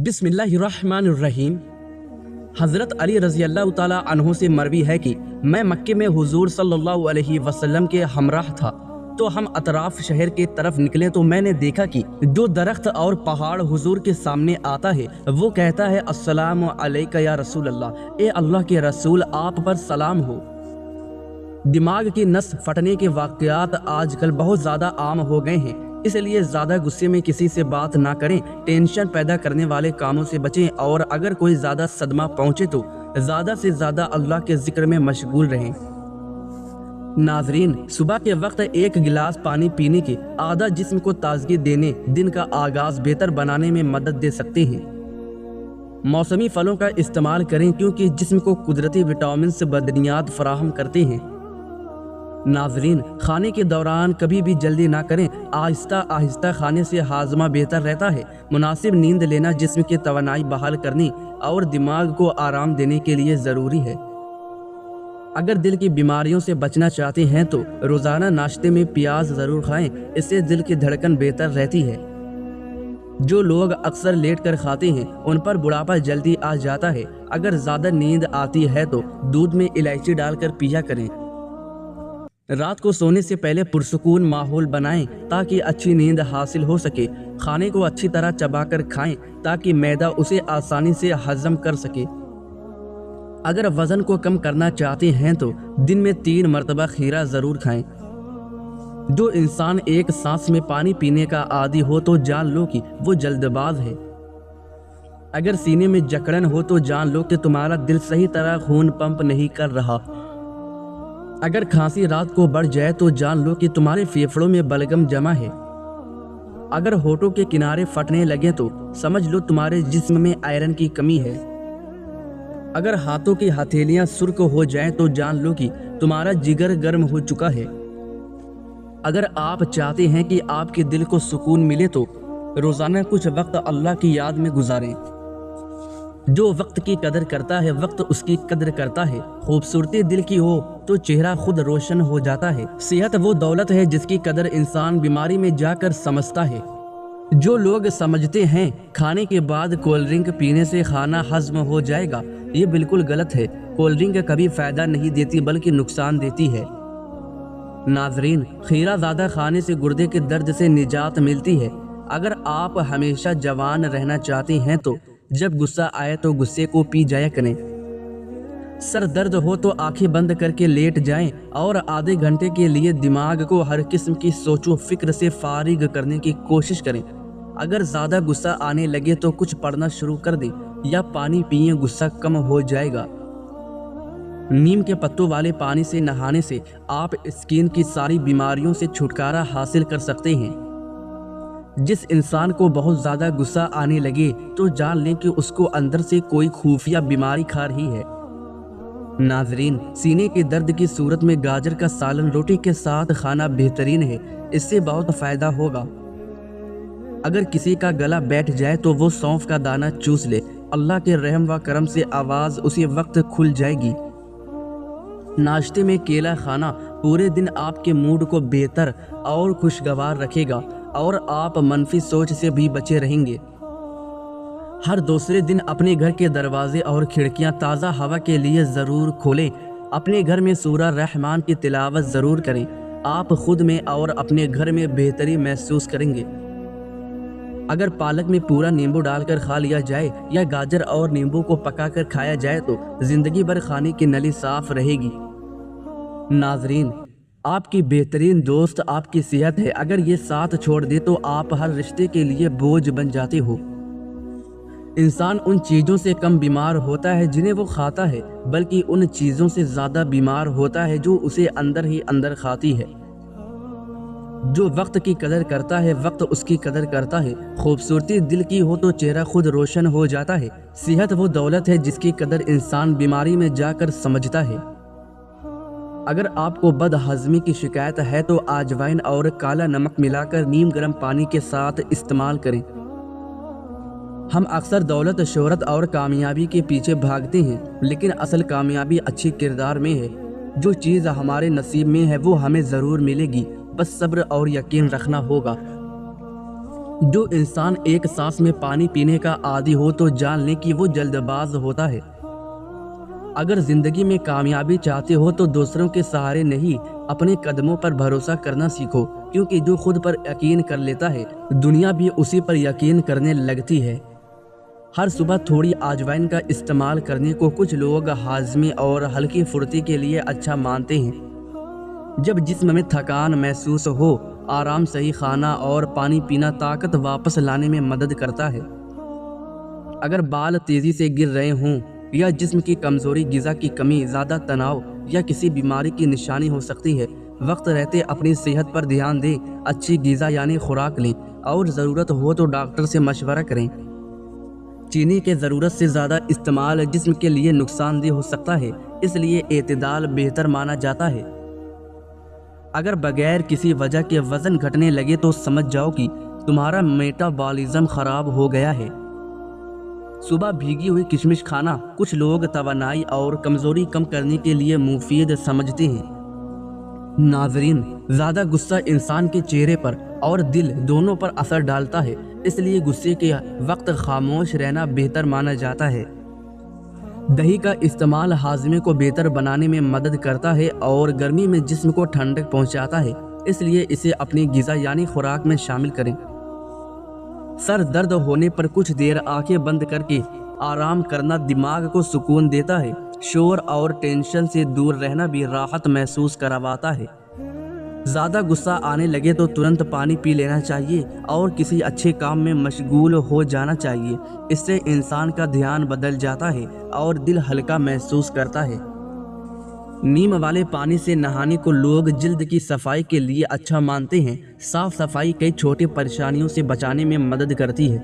बिस्मिल्लाहिर्रहमानिर्रहीम। हज़रत अली रज़ी अल्लाह ताला अन्हु से मरवी है कि मैं मक्के में हुजूर सल्लल्लाहु अलैहि वसल्लम के हमराह था, तो हम अतराफ शहर के तरफ निकले तो मैंने देखा कि जो दरख्त और पहाड़ हुजूर के सामने आता है वो कहता है अस्सलामु अलैका या रसूल अल्लाह, ए अल्लाह के रसूल आप पर सलाम हो। दिमाग की नस फटने के वाक़यात आजकल बहुत ज़्यादा आम हो गए हैं, इसलिए ज़्यादा गुस्से में किसी से बात ना करें, टेंशन पैदा करने वाले कामों से बचें और अगर कोई ज़्यादा सदमा पहुँचे तो ज़्यादा से ज़्यादा अल्लाह के ज़िक्र में मशगूल रहें। नाजरीन, सुबह के वक्त एक गिलास पानी पीने के आधा जिस्म को ताजगी देने, दिन का आगाज़ बेहतर बनाने में मदद दे सकते हैं। मौसमी फलों का इस्तेमाल करें क्योंकि जिस्म को कुदरती विटामिन से बुनियाद फराहम करते हैं। नाजरीन, खाने के दौरान कभी भी जल्दी ना करें, आहिस्ता आहिस्ता खाने से हाजमा बेहतर रहता है। मुनासिब नींद लेना जिस्म की तवानाई बहाल करने और दिमाग को आराम देने के लिए ज़रूरी है। अगर दिल की बीमारियों से बचना चाहते हैं तो रोज़ाना नाश्ते में प्याज ज़रूर खाएं, इससे दिल की धड़कन बेहतर रहती है। जो लोग अक्सर लेट कर खाते हैं उन पर बुढ़ापा जल्दी आ जाता है। अगर ज़्यादा नींद आती है तो दूध में इलायची डालकर पिया करें। रात को सोने से पहले पुरसुकून माहौल बनाएं ताकि अच्छी नींद हासिल हो सके। खाने को अच्छी तरह चबाकर खाएं ताकि मैदा उसे आसानी से हजम कर सके। अगर वज़न को कम करना चाहते हैं तो दिन में 3 मरतबा खीरा ज़रूर खाएं। जो इंसान एक सांस में पानी पीने का आदी हो तो जान लो कि वो जल्दबाज है। अगर सीने में जकड़न हो तो जान लो कि तुम्हारा दिल सही तरह खून पंप नहीं कर रहा। अगर खांसी रात को बढ़ जाए तो जान लो कि तुम्हारे फेफड़ों में बलगम जमा है। अगर होठों के किनारे फटने लगे तो समझ लो तुम्हारे जिस्म में आयरन की कमी है। अगर हाथों की हथेलियां सुर्ख हो जाएं तो जान लो कि तुम्हारा जिगर गर्म हो चुका है। अगर आप चाहते हैं कि आपके दिल को सुकून मिले तो रोज़ाना कुछ वक्त अल्लाह की याद में गुजारें। जो वक्त की कदर करता है वक्त उसकी कदर करता है। खूबसूरती दिल की हो तो चेहरा खुद रोशन हो जाता है। सेहत वो दौलत है जिसकी कदर इंसान बीमारी में जाकर समझता है। जो लोग समझते हैं खाने के बाद कोल्ड ड्रिंक पीने से खाना हजम हो जाएगा, ये बिल्कुल गलत है। कोल्ड ड्रिंक कभी फ़ायदा नहीं देती बल्कि नुकसान देती है। नाजरीन, खीरा ज़्यादा खाने से गुर्दे के दर्द से निजात मिलती है। अगर आप हमेशा जवान रहना चाहते हैं तो जब गुस्सा आए तो गुस्से को पी जाया करें। सर दर्द हो तो आंखें बंद करके लेट जाएं और आधे घंटे के लिए दिमाग को हर किस्म की सोचो फिक्र से फारिग करने की कोशिश करें। अगर ज़्यादा गुस्सा आने लगे तो कुछ पढ़ना शुरू कर दें या पानी पिए, गुस्सा कम हो जाएगा। नीम के पत्तों वाले पानी से नहाने से आप स्किन की सारी बीमारियों से छुटकारा हासिल कर सकते हैं। जिस इंसान को बहुत ज़्यादा गुस्सा आने लगे तो जान लें कि उसको अंदर से कोई खुफिया बीमारी खा रही है। नाजरीन, सीने के दर्द की सूरत में गाजर का सालन रोटी के साथ खाना बेहतरीन है, इससे बहुत फ़ायदा होगा। अगर किसी का गला बैठ जाए तो वो सौंफ का दाना चूस ले, अल्लाह के रहम व करम से आवाज़ उसी वक्त खुल जाएगी। नाश्ते में केला खाना पूरे दिन आपके मूड को बेहतर और खुशगवार रखेगा और आप मनफी सोच से भी बचे रहेंगे। हर दूसरे दिन अपने घर के दरवाजे और खिड़कियां ताज़ा हवा के लिए ज़रूर खोलें। अपने घर में सूरह रहमान की तिलावत ज़रूर करें। आप खुद में और अपने घर में बेहतरी महसूस करेंगे। अगर पालक में पूरा नींबू डालकर खा लिया जाए या गाजर और नींबू को पकाकर खाया जाए तो ज़िंदगी भर खाने की नली साफ रहेगी। नाजरीन, आपकी बेहतरीन दोस्त आपकी सेहत है। अगर ये साथ छोड़ दे तो आप हर रिश्ते के लिए बोझ बन जाते हो। इंसान उन चीज़ों से कम बीमार होता है जिन्हें वो खाता है, बल्कि उन चीज़ों से ज़्यादा बीमार होता है जो उसे अंदर ही अंदर खाती है। जो वक्त की कदर करता है वक्त उसकी कदर करता है। खूबसूरती दिल की हो तो चेहरा खुद रोशन हो जाता है। सेहत वो दौलत है जिसकी कदर इंसान बीमारी में जाकर समझता है। अगर आपको बदहज़मी की शिकायत है तो अजवाइन और काला नमक मिलाकर नीम गर्म पानी के साथ इस्तेमाल करें। हम अक्सर दौलत, शोहरत और कामयाबी के पीछे भागते हैं, लेकिन असल कामयाबी अच्छी किरदार में है। जो चीज़ हमारे नसीब में है वो हमें ज़रूर मिलेगी, बस सब्र और यकीन रखना होगा। जो इंसान एक सांस में पानी पीने का आदी हो तो जान लें कि वो जल्दबाज होता है। अगर जिंदगी में कामयाबी चाहते हो तो दूसरों के सहारे नहीं, अपने कदमों पर भरोसा करना सीखो, क्योंकि जो खुद पर यकीन कर लेता है दुनिया भी उसी पर यकीन करने लगती है। हर सुबह थोड़ी अजवाइन का इस्तेमाल करने को कुछ लोग हाजमे और हल्की फुर्ती के लिए अच्छा मानते हैं। जब जिस्म में थकान महसूस हो, आराम, सही खाना और पानी पीना ताकत वापस लाने में मदद करता है। अगर बाल तेज़ी से गिर रहे हों या जिस्म की कमज़ोरी, ग़िज़ा की कमी, ज़्यादा तनाव या किसी बीमारी की निशानी हो सकती है, वक्त रहते अपनी सेहत पर ध्यान दें, अच्छी ग़िज़ा यानी खुराक लें और ज़रूरत हो तो डॉक्टर से मशवरा करें। चीनी के ज़रूरत से ज़्यादा इस्तेमाल जिस्म के लिए नुकसानदेह हो सकता है, इसलिए एतदाल बेहतर माना जाता है। अगर बगैर किसी वजह के वज़न घटने लगे तो समझ जाओ कि तुम्हारा मेटाबॉलिज्म ख़राब हो गया है। सुबह भीगी हुई किशमिश खाना कुछ लोग तवानाई और कमज़ोरी कम करने के लिए मुफीद समझते हैं। नाज़रीन, ज़्यादा गुस्सा इंसान के चेहरे पर और दिल दोनों पर असर डालता है, इसलिए गुस्से के वक्त खामोश रहना बेहतर माना जाता है। दही का इस्तेमाल हाजमे को बेहतर बनाने में मदद करता है और गर्मी में जिस्म को ठंडक पहुंचाता है, इसलिए इसे अपनी ग़िज़ा यानी खुराक में शामिल करें। सर दर्द होने पर कुछ देर आंखें बंद करके आराम करना दिमाग को सुकून देता है। शोर और टेंशन से दूर रहना भी राहत महसूस करवाता है। ज़्यादा गुस्सा आने लगे तो तुरंत पानी पी लेना चाहिए और किसी अच्छे काम में मशगूल हो जाना चाहिए। इससे इंसान का ध्यान बदल जाता है और दिल हल्का महसूस करता है। नीम वाले पानी से नहाने को लोग जिल्द की सफाई के लिए अच्छा मानते हैं। साफ सफाई कई छोटी परेशानियों से बचाने में मदद करती है।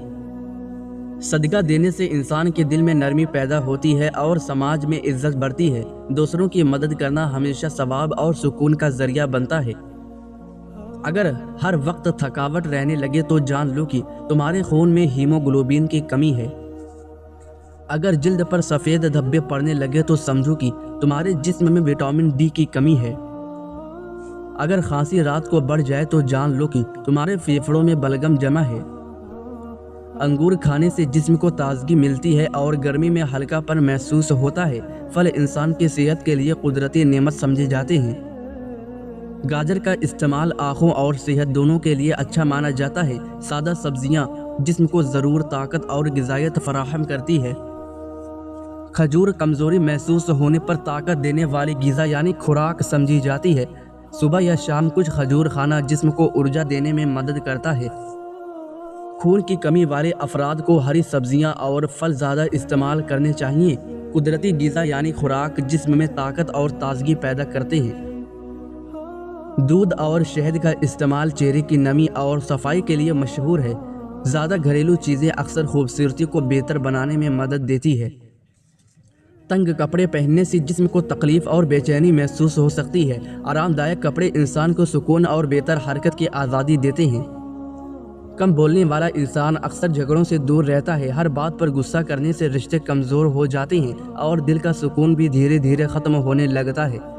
सदका देने से इंसान के दिल में नरमी पैदा होती है और समाज में इज्जत बढ़ती है। दूसरों की मदद करना हमेशा सवाब और सुकून का जरिया बनता है। अगर हर वक्त थकावट रहने लगे तो जान लो कि तुम्हारे खून में हीमोग्लोबिन की कमी है। अगर जिल्द पर सफ़ेद धब्बे पड़ने लगे तो समझो कि तुम्हारे जिस्म में विटामिन डी की कमी है। अगर खांसी रात को बढ़ जाए तो जान लो कि तुम्हारे फेफड़ों में बलगम जमा है। अंगूर खाने से जिस्म को ताजगी मिलती है और गर्मी में हल्कापन महसूस होता है। फल इंसान की सेहत के लिए कुदरती नेमत समझे जाते हैं। गाजर का इस्तेमाल आँखों और सेहत दोनों के लिए अच्छा माना जाता है। सादा सब्जियां जिस्म को ज़रूर ताकत और ग़िज़ायत फराहम करती है। खजूर कमज़ोरी महसूस होने पर ताकत देने वाली ग़िज़ा यानी खुराक समझी जाती है। सुबह या शाम कुछ खजूर खाना जिस्म को ऊर्जा देने में मदद करता है। खून की कमी वाले अफराद को हरी सब्जियां और फल ज़्यादा इस्तेमाल करने चाहिए। कुदरती ग़िज़ा यानी खुराक जिस्म में ताकत और ताजगी पैदा करते हैं। दूध और शहद का इस्तेमाल चेहरे की नमी और सफाई के लिए मशहूर है। ज़्यादा घरेलू चीज़ें अक्सर खूबसूरती को बेहतर बनाने में मदद देती है। तंग कपड़े पहनने से जिस्म को तकलीफ़ और बेचैनी महसूस हो सकती है। आरामदायक कपड़े इंसान को सुकून और बेहतर हरकत की आज़ादी देते हैं। कम बोलने वाला इंसान अक्सर झगड़ों से दूर रहता है। हर बात पर गुस्सा करने से रिश्ते कमज़ोर हो जाते हैं और दिल का सुकून भी धीरे धीरे ख़त्म होने लगता है।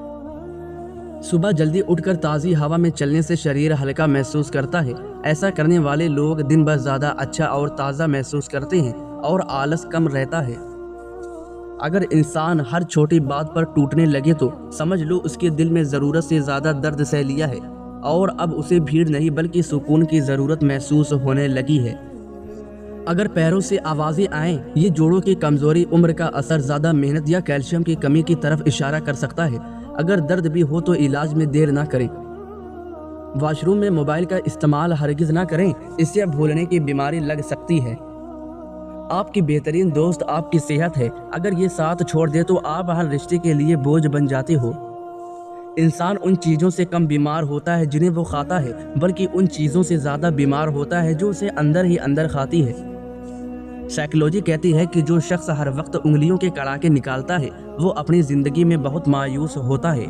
सुबह जल्दी उठकर ताज़ी हवा में चलने से शरीर हल्का महसूस करता है। ऐसा करने वाले लोग दिन भर ज़्यादा अच्छा और ताज़ा महसूस करते हैं और आलस कम रहता है। अगर इंसान हर छोटी बात पर टूटने लगे तो समझ लो उसके दिल में ज़रूरत से ज़्यादा दर्द सह लिया है और अब उसे भीड़ नहीं बल्कि सुकून की ज़रूरत महसूस होने लगी है। अगर पैरों से आवाज़ें आएँ, ये जोड़ों की कमज़ोरी, उम्र का असर, ज़्यादा मेहनत या कैल्शियम की कमी की तरफ इशारा कर सकता है। अगर दर्द भी हो तो इलाज में देर ना करें। वॉशरूम में मोबाइल का इस्तेमाल हरगिज़ ना करें, इससे भूलने की बीमारी लग सकती है। आपकी बेहतरीन दोस्त आपकी सेहत है। अगर ये साथ छोड़ दे तो आप हर रिश्ते के लिए बोझ बन जाते हो। इंसान उन चीज़ों से कम बीमार होता है जिन्हें वो खाता है, बल्कि उन चीज़ों से ज़्यादा बीमार होता है जो उसे अंदर ही अंदर खाती है। साइकोलॉजी कहती है कि जो शख्स हर वक्त उंगलियों के कड़ाके निकालता है वो अपनी ज़िंदगी में बहुत मायूस होता है।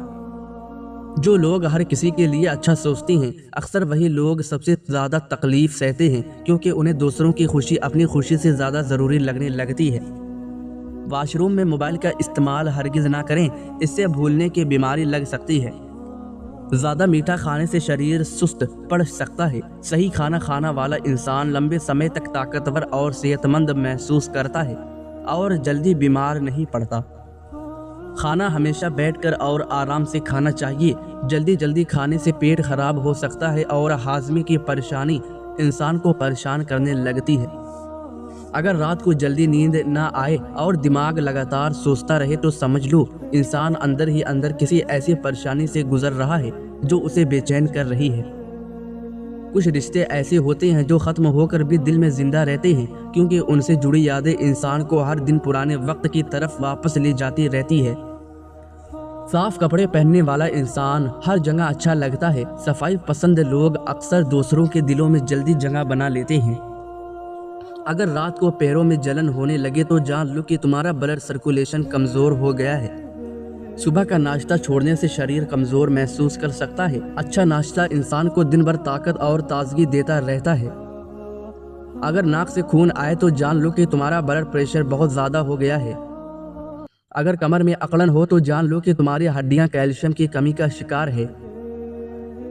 जो लोग हर किसी के लिए अच्छा सोचते हैं अक्सर वही लोग सबसे ज़्यादा तकलीफ़ सहते हैं, क्योंकि उन्हें दूसरों की खुशी अपनी खुशी से ज़्यादा ज़रूरी लगने लगती है। वॉशरूम में मोबाइल का इस्तेमाल हरगिज़ ना करें, इससे भूलने की बीमारी लग सकती है। زیادہ میٹھا کھانے سے شریر سست پڑ سکتا ہے۔ صحیح کھانا کھانا والا انسان لمبے سمے تک طاقتور اور صحت مند محسوس کرتا ہے اور جلدی بیمار نہیں پڑتا۔ کھانا ہمیشہ بیٹھ کر اور آرام سے کھانا چاہیے۔ جلدی کھانے سے پیٹ خراب ہو سکتا ہے اور ہاضمے کی پریشانی انسان کو پریشان کرنے لگتی ہے۔ اگر رات کو جلدی نیند نہ آئے اور دماغ لگاتار سوچتا رہے تو سمجھ لو انسان اندر ہی اندر کسی ایسی پریشانی سے گزر رہا ہے جو اسے بے چین کر رہی ہے۔ کچھ رشتے ایسے ہوتے ہیں جو ختم ہو کر بھی دل میں زندہ رہتے ہیں کیونکہ ان سے جڑی یادیں انسان کو ہر دن پرانے وقت کی طرف واپس لے جاتی رہتی ہے۔ صاف کپڑے پہننے والا انسان ہر جگہ اچھا لگتا ہے۔ صفائی پسند لوگ اکثر دوسروں کے دلوں میں جلدی جگہ بنا لیتے ہیں۔ اگر رات کو پیروں میں جلن ہونے لگے تو جان لو کہ تمہارا بلڈ سرکولیشن کمزور ہو گیا ہے۔ صبح کا ناشتہ چھوڑنے سے شریر کمزور محسوس کر سکتا ہے۔ اچھا ناشتہ انسان کو دن بھر طاقت اور تازگی دیتا رہتا ہے۔ اگر ناک سے خون آئے تو جان لو کہ تمہارا بلڈ پریشر بہت زیادہ ہو گیا ہے۔ اگر کمر میں اکڑن ہو تو جان لو کہ تمہاری ہڈیاں کیلشیم کی کمی کا شکار ہے۔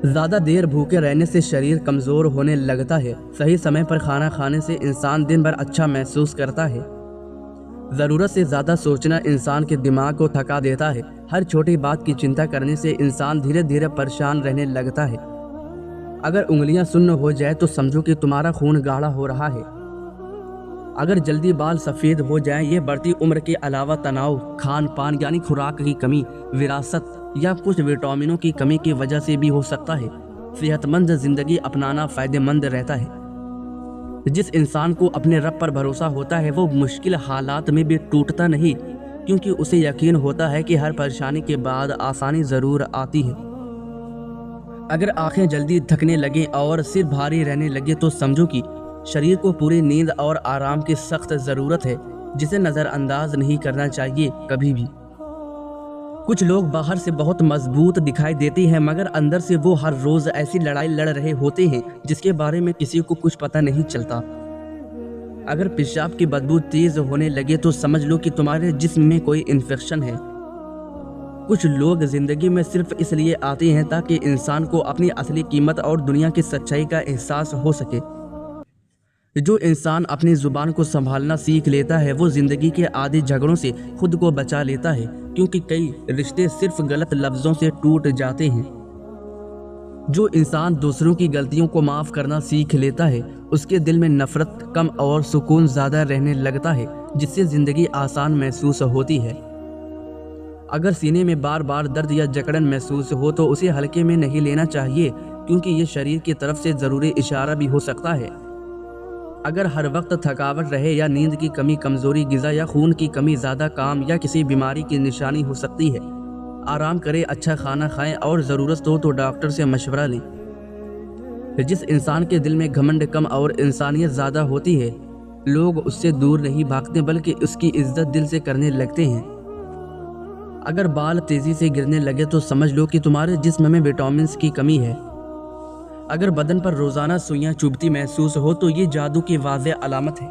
زیادہ دیر بھوکے رہنے سے شریر کمزور ہونے لگتا ہے۔ صحیح سمے پر کھانا کھانے سے انسان دن بھر اچھا محسوس کرتا ہے۔ ضرورت سے زیادہ سوچنا انسان کے دماغ کو تھکا دیتا ہے۔ ہر چھوٹی بات کی چنتا کرنے سے انسان دھیرے دھیرے پریشان رہنے لگتا ہے۔ اگر انگلیاں سن ہو جائے تو سمجھو کہ تمہارا خون گاڑھا ہو رہا ہے۔ اگر جلدی بال سفید ہو جائیں یہ بڑھتی عمر کے علاوہ تناؤ، کھان پان یعنی خوراک کی کمی، وراثت یا کچھ وٹامنوں کی کمی کی وجہ سے بھی ہو سکتا ہے۔ صحت مند زندگی اپنانا فائدہ مند رہتا ہے۔ جس انسان کو اپنے رب پر بھروسہ ہوتا ہے وہ مشکل حالات میں بھی ٹوٹتا نہیں کیونکہ اسے یقین ہوتا ہے کہ ہر پریشانی کے بعد آسانی ضرور آتی ہے۔ اگر آنکھیں جلدی تھکنے لگیں اور سر بھاری رہنے لگے تو سمجھو کہ شریر کو پوری نیند اور آرام کی سخت ضرورت ہے جسے نظر انداز نہیں کرنا چاہیے کبھی بھی۔ کچھ لوگ باہر سے بہت مضبوط دکھائی دیتے ہیں مگر اندر سے وہ ہر روز ایسی لڑائی لڑ رہے ہوتے ہیں جس کے بارے میں کسی کو کچھ پتہ نہیں چلتا۔ اگر پیشاب کی بدبو تیز ہونے لگے تو سمجھ لو کہ تمہارے جسم میں کوئی انفیکشن ہے۔ کچھ لوگ زندگی میں صرف اس لیے آتے ہیں تاکہ انسان کو اپنی اصلی قیمت اور دنیا کی سچائی کا احساس ہو سکے۔ جو انسان اپنی زبان کو سنبھالنا سیکھ لیتا ہے وہ زندگی کے عادی جھگڑوں سے خود کو بچا لیتا ہے کیونکہ کئی رشتے صرف غلط لفظوں سے ٹوٹ جاتے ہیں۔ جو انسان دوسروں کی غلطیوں کو معاف کرنا سیکھ لیتا ہے اس کے دل میں نفرت کم اور سکون زیادہ رہنے لگتا ہے جس سے زندگی آسان محسوس ہوتی ہے۔ اگر سینے میں بار بار درد یا جکڑن محسوس ہو تو اسے ہلکے میں نہیں لینا چاہیے کیونکہ یہ شریر کی طرف سے ضروری اشارہ بھی ہو سکتا ہے۔ اگر ہر وقت تھکاوٹ رہے یا نیند کی کمی، کمزوری غذا یا خون کی کمی زیادہ کام یا کسی بیماری کی نشانی ہو سکتی ہے۔ آرام کریں، اچھا کھانا کھائیں اور ضرورت ہو تو ڈاکٹر سے مشورہ لیں۔ جس انسان کے دل میں گھمنڈ کم اور انسانیت زیادہ ہوتی ہے لوگ اس سے دور نہیں بھاگتے بلکہ اس کی عزت دل سے کرنے لگتے ہیں۔ اگر بال تیزی سے گرنے لگے تو سمجھ لو کہ تمہارے جسم میں وٹامنز کی کمی ہے۔ اگر بدن پر روزانہ سوئیاں چبھتی محسوس ہو تو یہ جادو کی واضح علامت ہے۔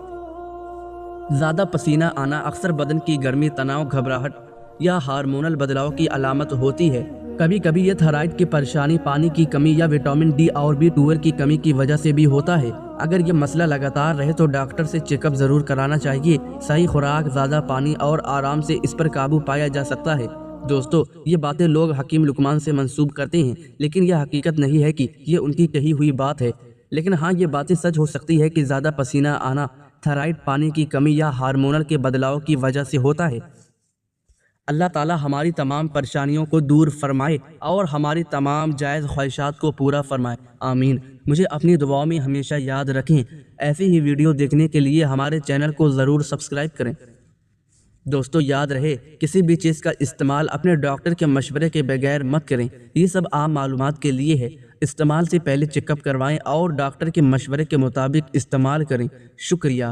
زیادہ پسینہ آنا اکثر بدن کی گرمی، تناؤ، گھبراہٹ یا ہارمونل بدلاؤ کی علامت ہوتی ہے۔ کبھی کبھی یہ تھائرائیڈ کی پریشانی، پانی کی کمی یا وٹامن ڈی اور B12 کی کمی کی وجہ سے بھی ہوتا ہے۔ اگر یہ مسئلہ لگاتار رہے تو ڈاکٹر سے چیک اپ ضرور کرانا چاہیے۔ صحیح خوراک، زیادہ پانی اور آرام سے اس پر قابو پایا جا سکتا ہے۔ دوستو، یہ باتیں لوگ حکیم لقمان سے منسوب کرتے ہیں لیکن یہ حقیقت نہیں ہے کہ یہ ان کی کہی ہوئی بات ہے۔ لیکن ہاں، یہ باتیں سچ ہو سکتی ہے کہ زیادہ پسینہ آنا تھائرائیڈ، پانی کی کمی یا ہارمونل کے بدلاؤ کی وجہ سے ہوتا ہے۔ اللہ تعالی ہماری تمام پریشانیوں کو دور فرمائے اور ہماری تمام جائز خواہشات کو پورا فرمائے، آمین۔ مجھے اپنی دعاؤں میں ہمیشہ یاد رکھیں۔ ایسی ہی ویڈیو دیکھنے کے لیے ہمارے چینل کو ضرور سبسکرائب کریں۔ دوستو، یاد رہے کسی بھی چیز کا استعمال اپنے ڈاکٹر کے مشورے کے بغیر مت کریں۔ یہ سب عام معلومات کے لیے ہے۔ استعمال سے پہلے چیک اپ کروائیں اور ڈاکٹر کے مشورے کے مطابق استعمال کریں۔ شکریہ۔